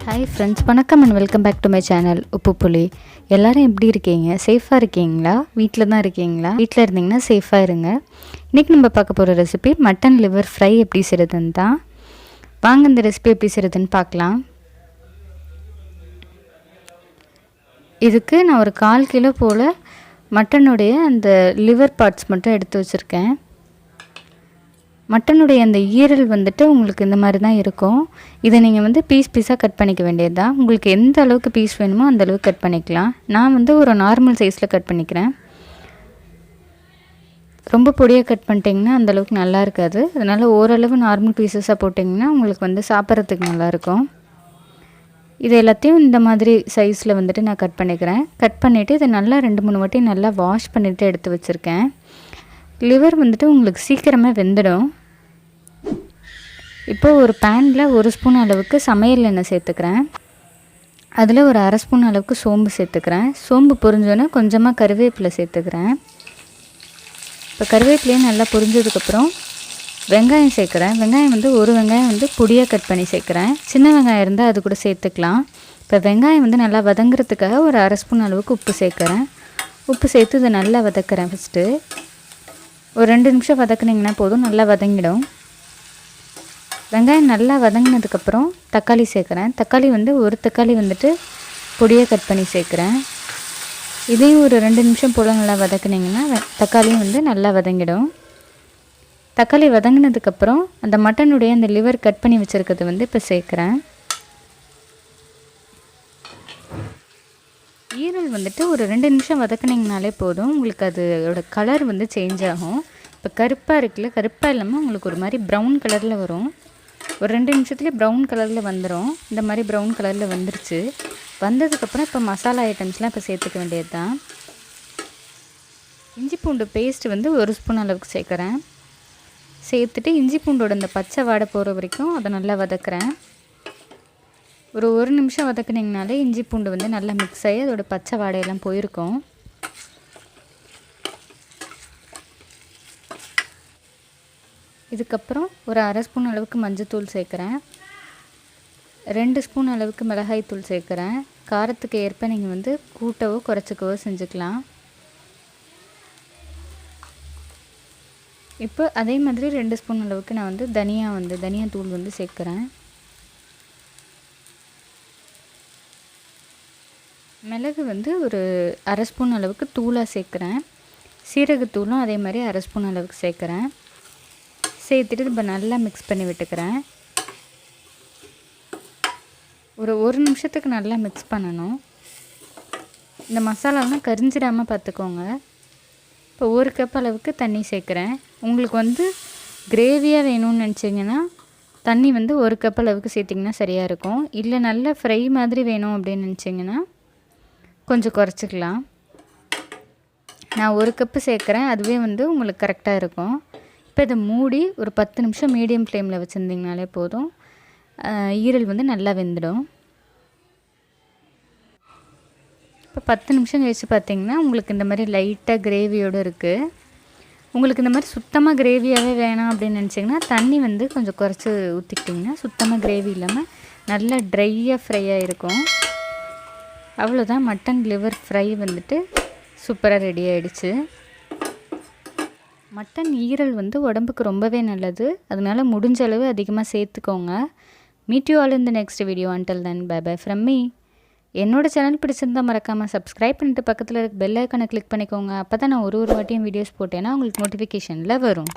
Hi friends, வணக்கம் and welcome back to my channel உப்பு புளி. எல்லோரும் எப்படி இருக்கீங்க? சேஃபாக இருக்கீங்களா? வீட்டில் தான் இருக்கீங்களா? வீட்டில் இருந்தீங்கன்னா சேஃபாக இருங்க. இன்றைக்கி நம்ம பார்க்க போகிற ரெசிபி மட்டன் லிவர் ஃப்ரை எப்படி செய்கிறதுன்னு தான். வாங்க இந்த ரெசிபி எப்படி செய்கிறதுன்னு பார்க்கலாம். இதுக்கு நான் ஒரு 1/4 கிலோ போல் மட்டனுடைய அந்த லிவர் பார்ட்ஸ் மட்டும் எடுத்து வச்சுருக்கேன். மட்டனுடைய அந்த ஈரல் வந்துட்டு உங்களுக்கு இந்த மாதிரி தான் இருக்கும். இதை நீங்கள் பீஸாக கட் பண்ணிக்க வேண்டியது தான். உங்களுக்கு எந்த அளவுக்கு பீஸ் வேணுமோ அந்த அளவுக்கு கட் பண்ணிக்கலாம். நான் ஒரு நார்மல் சைஸில் கட் பண்ணிக்கிறேன். ரொம்ப பொடியாக கட் பண்ணிட்டிங்கன்னா அந்தளவுக்கு நல்லா இருக்காது. அதனால் ஓரளவு நார்மல் பீஸஸாக போட்டிங்கன்னா உங்களுக்கு சாப்பிட்றதுக்கு நல்லாயிருக்கும். இது எல்லாத்தையும் இந்த மாதிரி சைஸில் நான் கட் பண்ணிக்கிறேன். கட் பண்ணிவிட்டு இதை நல்லா 2-3 வாட்டி நல்லா வாஷ் பண்ணிவிட்டு எடுத்து வச்சுருக்கேன். லிவர் உங்களுக்கு சீக்கிரமாக வெந்துடும். இப்போ ஒரு பேனில் 1 ஸ்பூன் அளவுக்கு சமையல் எண்ணெய் சேர்த்துக்கிறேன். அதில் ஒரு 1/2 ஸ்பூன் அளவுக்கு சோம்பு சேர்த்துக்கிறேன். சோம்பு பொரிஞ்சோன்னே கொஞ்சமாக கருவேப்பிலை சேர்த்துக்கிறேன். இப்போ கருவேப்பிலையும் நல்லா பொரிஞ்சதுக்கப்புறம் வெங்காயம் சேர்க்குறேன். வெங்காயம் ஒரு வெங்காயம் பொடியாக கட் பண்ணி சேர்க்குறேன். சின்ன வெங்காயம் இருந்தால் அது கூட சேர்த்துக்கலாம். இப்போ வெங்காயம் நல்லா வதங்குறதுக்காக ஒரு 1/2 ஸ்பூன் அளவுக்கு உப்பு சேர்க்குறேன். உப்பு சேர்த்து இதை நல்லா வதக்குறேன். ஃபஸ்ட்டு ஒரு 2 நிமிஷம் வதக்குனிங்கன்னா போதும், நல்லா வதங்கிடும். வெங்காயம் நல்லா வதங்கினதுக்கப்புறம் தக்காளி சேர்க்குறேன். தக்காளி ஒரு தக்காளி பொடியாக கட் பண்ணி சேர்க்குறேன். இதையும் ஒரு 2 நிமிஷம் போல் நல்லா வதக்குனிங்கன்னா தக்காளியும் நல்லா வதங்கிடும். தக்காளி வதங்கினதுக்கப்புறம் அந்த மட்டனுடைய அந்த லிவர் கட் பண்ணி வச்சுருக்கிறது இப்போ சேர்க்குறேன். ஈரல் ஒரு 2 நிமிஷம் வதக்குனிங்கனாலே போதும், உங்களுக்கு அதோட கலர் சேஞ்ச் ஆகும். இப்போ கருப்பாக இருக்குல்ல, கருப்பாக இல்லாமல் உங்களுக்கு ஒரு மாதிரி ப்ரௌன் கலரில் வரும். ஒரு 2 நிமிஷத்துலேயே ப்ரௌன் கலரில் வந்துடும். இந்த மாதிரி ப்ரௌன் கலரில் வந்துருச்சு. வந்ததுக்கப்புறம் இப்போ மசாலா ஐட்டம்ஸ்லாம் இப்போ சேர்த்துக்க வேண்டியது தான். இஞ்சி பூண்டு பேஸ்ட் 1 ஸ்பூன் அளவுக்கு சேர்க்குறேன். சேர்த்துட்டு இஞ்சி பூண்டோட இந்த பச்சை வாடை போகிற வரைக்கும் அதை நல்லா வதக்குறேன். ஒரு 1 நிமிஷம் வதக்குனிங்கனாலே இஞ்சி பூண்டு நல்லா மிக்ஸ் ஆகி அதோட பச்சை வாடையெல்லாம் போயிருக்கும். இதுக்கப்புறம் ஒரு 1/2 ஸ்பூன் அளவுக்கு மஞ்சள்தூள் சேர்க்குறேன். 2 ஸ்பூன் அளவுக்கு மிளகாய் தூள் சேர்க்குறேன். காரத்துக்கு ஏற்ப நீங்கள் கூட்டவோ குறைச்சிக்கவோ செஞ்சுக்கலாம். இப்போ அதே மாதிரி 2 ஸ்பூன் அளவுக்கு நான் தனியா தூள் சேர்க்குறேன். மிளகு ஒரு 1/2 ஸ்பூன் அளவுக்கு தூளாக சேர்க்குறேன். சீரகத்தூளும் அதே மாதிரி 1/2 ஸ்பூன் அளவுக்கு சேர்க்குறேன். சேர்த்துட்டு இப்போ நல்லா மிக்ஸ் பண்ணி விட்டுக்கிறேன். ஒரு 1 நிமிஷத்துக்கு நல்லா மிக்ஸ் பண்ணணும். இந்த மசாலாலாம் கரிஞ்சிடாமல் பார்த்துக்கோங்க. இப்போ 1 கப் அளவுக்கு தண்ணி சேர்க்குறேன். உங்களுக்கு கிரேவியாக வேணும்னு நினச்சிங்கன்னா தண்ணி 1 கப் அளவுக்கு சேர்த்திங்கன்னா சரியாக இருக்கும். இல்லை நல்லா ஃப்ரை மாதிரி வேணும் அப்படின்னு நினச்சிங்கன்னா கொஞ்சம் குறைச்சிக்கலாம். நான் 1 கப்பு சேர்க்குறேன், அதுவே உங்களுக்கு கரெக்டாக இருக்கும். இப்போ இதை மூடி ஒரு 10 நிமிஷம் மீடியம் ஃப்ளேமில் வச்சுருந்திங்கனாலே போதும். ஈரல் நல்லா வெந்துடும். இப்போ 10 நிமிஷம் கழிச்சு பார்த்திங்கன்னா உங்களுக்கு இந்த மாதிரி லைட்டாக கிரேவியோடு இருக்குது. உங்களுக்கு இந்த மாதிரி சுத்தமாக கிரேவியாகவே வேணாம் அப்படின்னு நினச்சிங்கன்னா தண்ணி கொஞ்சம் குறைச்சி ஊற்றிக்கிட்டிங்கன்னா சுத்தமாக கிரேவி இல்லாமல் நல்லா ட்ரையாக ஃப்ரையாக இருக்கும். அவ்வளோதான், மட்டன் லிவர் ஃப்ரை சூப்பராக ரெடி ஆகிடுச்சு. மட்டன் ஈரல் உடம்புக்கு ரொம்பவே நல்லது. அதனால் முடிஞ்ச அளவு அதிகமாக சேர்த்துக்கோங்க. Meet you all in the next video. Until then bye bye from me. என்னோட சேனல் பிடிச்சிருந்தால் மறக்காமல் சப்ஸ்கிரைப் பண்ணிட்டு பக்கத்தில் இருக்க பெல் ஐக்கானை கிளிக் பண்ணிக்கோங்க. அப்போ தான் நான் ஒரு வாட்டியும் வீடியோஸ் போட்டேன்னா உங்களுக்கு நோட்டிஃபிகேஷனில் வரும்.